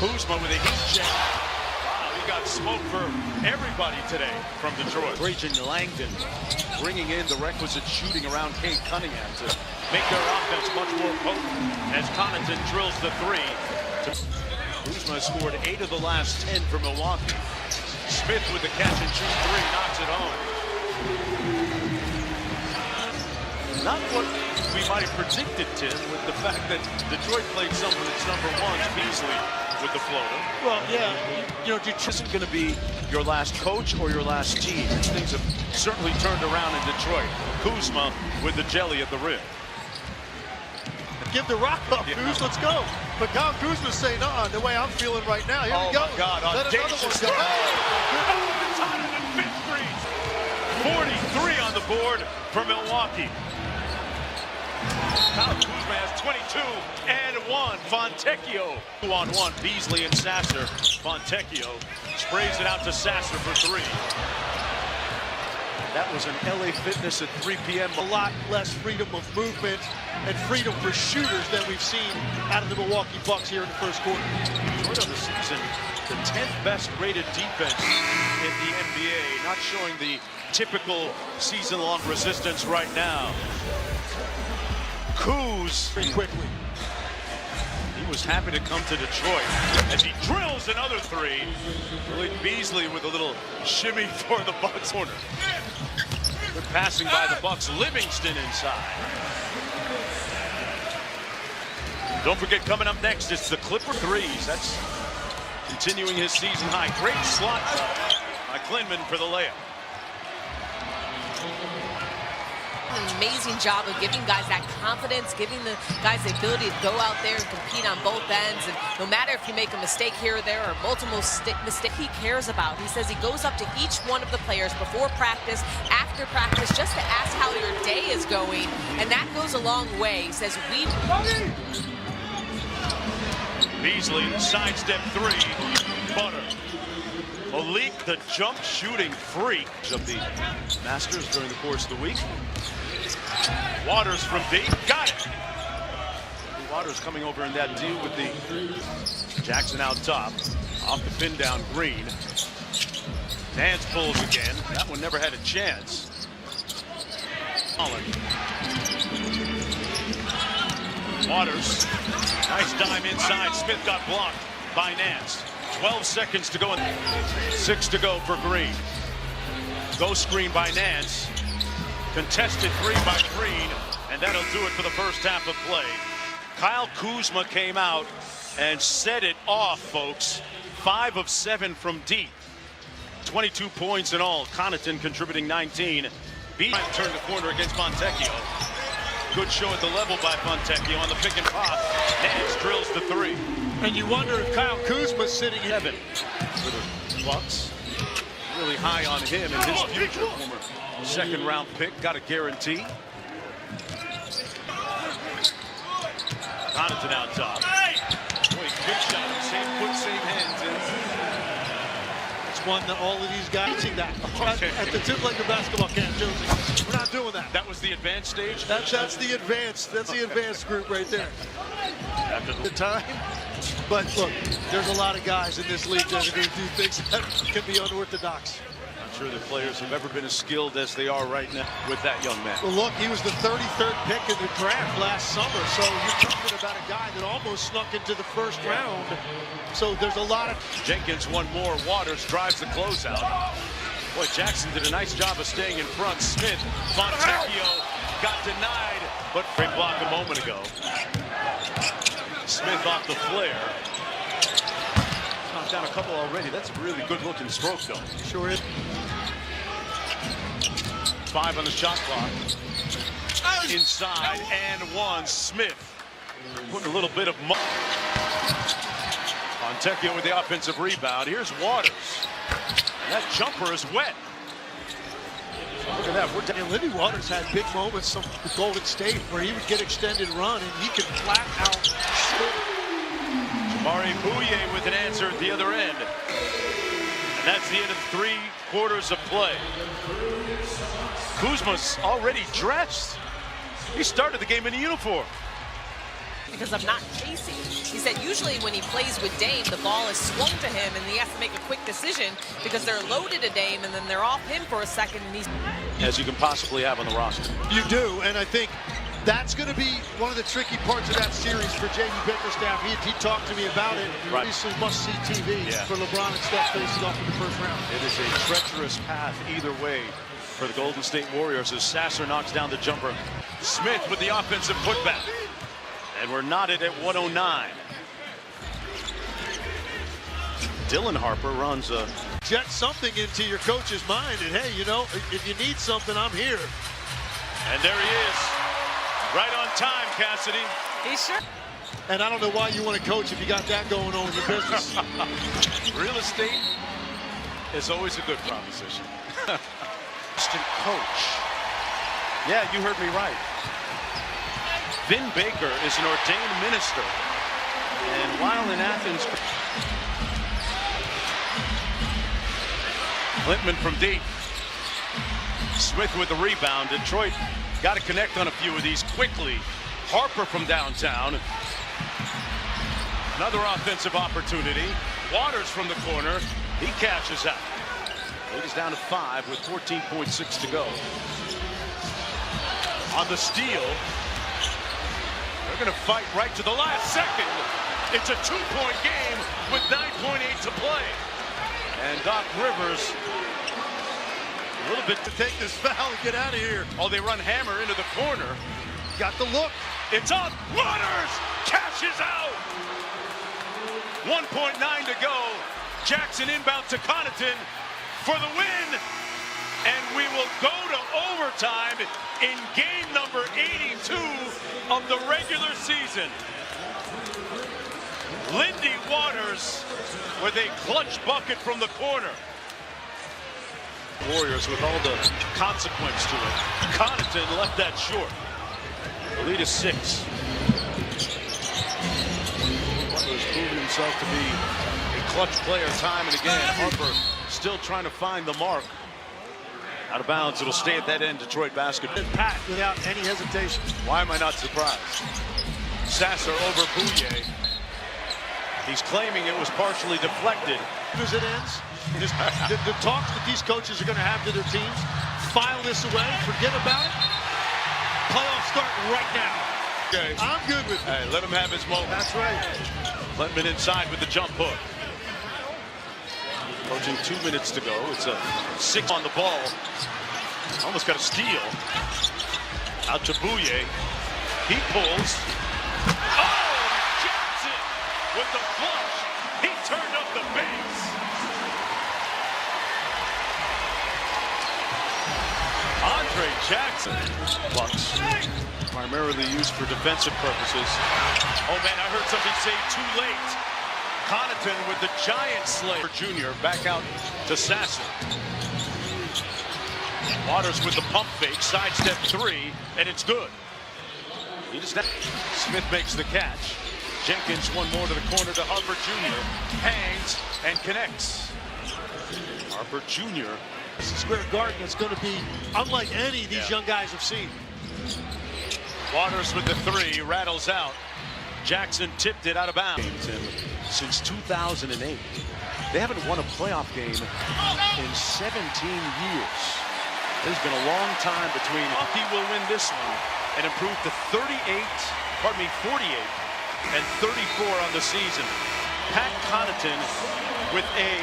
Kuzma with a heat check. Wow, he got smoke for everybody today from Detroit. Trajan Langdon bringing in the requisite shooting around Cade Cunningham to Make their offense much more potent as Connaughton drills the three. Kuzma scored 8 of the last 10 for Milwaukee. Smith with the catch and shoot three, knocks it home. Not what we might have predicted, Tim, with the fact that Detroit played someone that's number one, Beasley, with the floater. Well, yeah, you know, Detroit isn't going to be your last coach or your last team. Things have certainly turned around in Detroit. Kuzma with the jelly at the rim. Give the rock up, Kuz, let's go. But Kyle Kuzma's saying, the way I'm feeling right now, here we go. Oh, my God, audacious. Let Oh, 43 on the board for Milwaukee. Kyle Kuzma has 22 and 1. Fontecchio 2-on-1. Beasley and Sasser. Fontecchio sprays it out to Sasser for 3. That was an LA Fitness at 3 p.m. A lot less freedom of movement and freedom for shooters than we've seen out of the Milwaukee Bucks here in the first quarter. Detroit of the season, the 10th best rated defense in the NBA, not showing the typical season-long resistance right now. Kuz Pretty quickly. He was happy to come to Detroit as he drills another 3. Really Beasley with a little shimmy for the Bucks corner. Good passing by the Bucks. Livingston inside. Don't forget, coming up next, it's the Clipper threes. That's continuing his season high. Great slot by Klinman for the layup. An amazing job of giving guys that confidence, giving the guys the ability to go out there and compete on both ends. And no matter if you make a mistake here or there or multiple mistakes, he cares about. He says he goes up to each one of the players before practice, after practice, just to ask how your day is going. And that goes a long way. He says, Beasley, sidestep 3, Butter. Malik, the jump shooting freak of the Masters during the course of the week. Waters from deep, got it. Waters coming over in that deal with the Jackson out top, off the pin down Green. Nance pulls again. That one never had a chance. Holland. Waters, nice dime inside. Smith got blocked by Nance. 12 seconds to go and 6 to go for Green. Go screen by Nance. Contested 3 by Green, and that'll do it for the first half of play. Kyle Kuzma came out and set it off, folks. 5 of 7 from deep. 22 points in all. Connaughton contributing 19. Beat turned the corner against Fontecchio. Good show at the level by Fontecchio on the pick and pop. Nance drills the 3. And you wonder if Kyle Kuzma's sitting in Evan for the Bucks. Really high on him and his future. Former second-round pick. Got a guarantee. Connaughton out top. Boy, good shot. Same foot, same hands. It's one that all of these guys see that. Okay. At the tip like the basketball camp, Josie. We're not doing that. That was the advanced stage? That's the advanced. That's the advanced group right there. After The time. But look, there's a lot of guys in this league that are going to do things that can be unorthodox. Not sure the players have ever been as skilled as they are right now with that young man. Well, look, he was the 33rd pick in the draft last summer, so you're talking about a guy that almost snuck into the first round. So there's a lot of... Jenkins one more. Waters drives the closeout. Boy, Jackson did a nice job of staying in front. Smith, Fontecchio got denied, but great block a moment ago. Smith off the flare. Knocked down a couple already. That's a really good looking stroke, though. Sure is. 5 on the shot clock. Inside and 1. Smith putting a little bit of Fontecchio with the offensive rebound. Here's Waters. And that jumper is wet. Look at that. And Lindy Waters had big moments with Golden State where he would get extended run and he could flat out score. Jamari Bouye with an answer at the other end. And that's the end of 3 quarters of play. Kuzma's already dressed. He started the game in a uniform. because of not chasing. He said usually when he plays with Dame, the ball is swung to him and he has to make a quick decision because they're loaded to Dame and then they're off him for a second. And he's as you can possibly have on the roster. You do, and I think that's going to be one of the tricky parts of that series for Jamie Bickerstaff. He talked to me about it. Right. Obviously must-see TV for LeBron and Steph facing off in the first round. It is a treacherous path either way for the Golden State Warriors as Sasser knocks down the jumper. Smith with the offensive putback. And we're knotted at 109. Dylan Harper runs a... Jet something into your coach's mind, and hey, you know, if you need something, I'm here. And there he is. Right on time, Cassidy. He sure. And I don't know why you want to coach if you got that going on in your business. Real estate is always a good proposition. Assistant coach. Yeah, you heard me right. Vin Baker is an ordained minister. And while in Athens, Littman from deep. Smith with the rebound. Detroit got to connect on a few of these quickly. Harper from downtown. Another offensive opportunity. Waters from the corner. He catches out. Lead is down to 5 with 14.6 to go. On the steal. They're going to fight right to the last second. It's a 2-point game with 9.8 to play. And Doc Rivers a little bit To take this foul and get out of here. oh, they run hammer into the corner. Got the look. It's up. Waters cashes out. 1.9 to go. Jackson inbound to Connaughton for the win. And we will go to overtime in game number 82 of the regular season. Lindy Waters with a clutch bucket from the corner. Warriors with all the consequence to it. Connaughton left that short. The lead is 6. Butler's proven himself to be a clutch player time and again. Harper still trying to find the mark. Out of bounds, it'll stay at that end. Detroit basketball. Pat without any hesitation. Why am I not surprised? Sasser over Bouye. He's claiming it was partially deflected. As it ends, just the talks that these coaches are going to have to their teams, file this away, forget about it. Playoffs start right now. Okay. I'm good with it. Hey, let him have his moment. That's right. Littman inside with the jump hook. Approaching 2 minutes to go. It's a 6 on the ball. Almost got a steal. Out to Bouye. He pulls. Oh, Jackson with the flush. He turned up the base. Andre Jackson. Bucks primarily used for defensive purposes. Oh man, I heard somebody say too late. Connaughton with the giant slayer. Junior back out to Sasser. Waters with the pump fake, sidestep 3, and it's good. He just Smith makes the catch. Jenkins one more to the corner to Harper Jr. Hangs and connects. Harper Jr. This is Square Garden is going to be unlike any these young guys have seen. Waters with the 3, rattles out. Jackson tipped it out of bounds. Since 2008, they haven't won a playoff game in 17 years. There's been a long time between. Milwaukee will win this one and improve to 48 and 34 on the season. Pat Connaughton with a